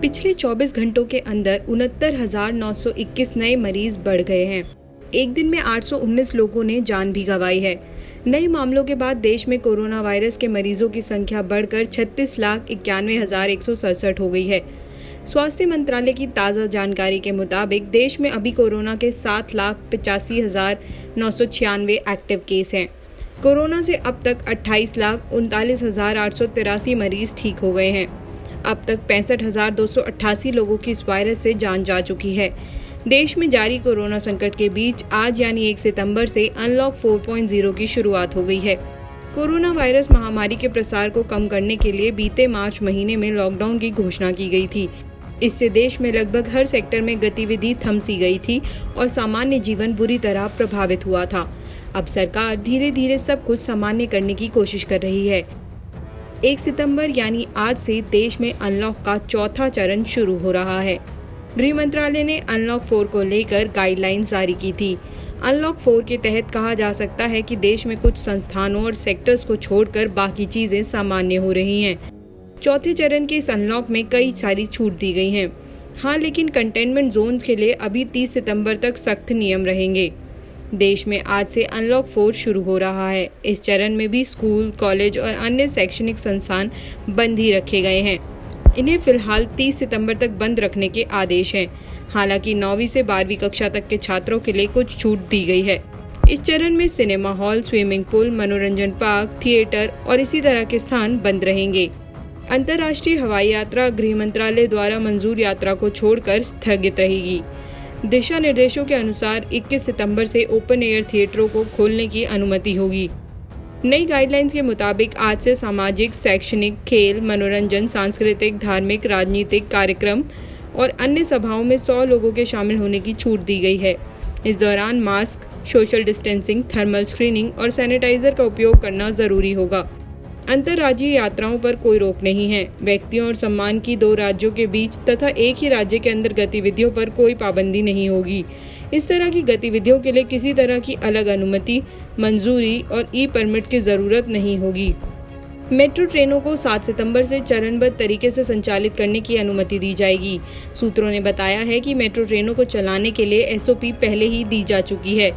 पिछले 24 घंटों के अंदर 69,921 नए मरीज बढ़ गए हैं। एक दिन में 819 लोगों ने जान भी गंवाई है। नए मामलों के बाद देश में कोरोना वायरस के मरीजों की संख्या बढ़कर 36,91,167 हो गई है। स्वास्थ्य मंत्रालय की ताज़ा जानकारी के मुताबिक देश में अभी कोरोना के 7,85,996 एक्टिव केस हैं। कोरोना से अब तक 28,39,883 मरीज ठीक हो गए हैं। अब तक 65,288 लोगों की इस वायरस से जान जा चुकी है। देश में जारी कोरोना संकट के बीच आज यानी 1 सितंबर से अनलॉक 4.0 की शुरुआत हो गई है। कोरोना वायरस महामारी के प्रसार को कम करने के लिए बीते मार्च महीने में लॉकडाउन की घोषणा की गई थी। इससे देश में लगभग हर सेक्टर में गतिविधि थम सी गई थी और सामान्य जीवन बुरी तरह प्रभावित हुआ था। अब सरकार धीरे धीरे सब कुछ सामान्य करने की कोशिश कर रही है। 1 सितंबर यानी आज से देश में अनलॉक का चौथा चरण शुरू हो रहा है। गृह मंत्रालय ने अनलॉक 4 को लेकर गाइडलाइंस जारी की थी। अनलॉक 4 के तहत कहा जा सकता है कि देश में कुछ संस्थानों और सेक्टर्स को छोड़कर बाकी चीजें सामान्य हो रही हैं। चौथे चरण के इस अनलॉक में कई सारी छूट दी गई हैं। हाँ, लेकिन कंटेनमेंट जोन्स के लिए अभी 30 सितंबर तक सख्त नियम रहेंगे। देश में आज से अनलॉक 4 शुरू हो रहा है। इस चरण में भी स्कूल, कॉलेज और अन्य शैक्षणिक संस्थान बंद ही रखे गए हैं। इन्हें फिलहाल 30 सितंबर तक बंद रखने के आदेश हैं। हालांकि 9वीं से 12वीं कक्षा तक के छात्रों के लिए कुछ छूट दी गई है। इस चरण में सिनेमा हॉल, स्विमिंग पूल, मनोरंजन पार्क, थिएटर और इसी तरह के स्थान बंद रहेंगे। अंतर्राष्ट्रीय हवाई यात्रा गृह मंत्रालय द्वारा मंजूर यात्रा को छोड़कर स्थगित रहेगी। दिशा निर्देशों के अनुसार 21 सितंबर से ओपन एयर थिएटरों को खोलने की अनुमति होगी। नई गाइडलाइंस के मुताबिक आज से सामाजिक, शैक्षणिक, खेल, मनोरंजन, सांस्कृतिक, धार्मिक, राजनीतिक कार्यक्रम और अन्य सभाओं में 100 लोगों के शामिल होने की छूट दी गई है। इस दौरान mask, social distancing, thermal screening और सैनिटाइजर का उपयोग करना जरूरी होगा। अंतर्राज्यीय यात्राओं पर कोई रोक नहीं है। व्यक्तियों और सामान की 2 राज्यों के बीच तथा एक ही राज्य के अंदर गतिविधियों पर कोई पाबंदी नहीं होगी। इस तरह की गतिविधियों के लिए किसी तरह की अलग अनुमति, मंजूरी और ई परमिट की जरूरत नहीं होगी। मेट्रो ट्रेनों को 7 सितंबर से चरणबद्ध तरीके से संचालित करने की अनुमति दी जाएगी। सूत्रों ने बताया है कि मेट्रो ट्रेनों को चलाने के लिए SOP पहले ही दी जा चुकी है।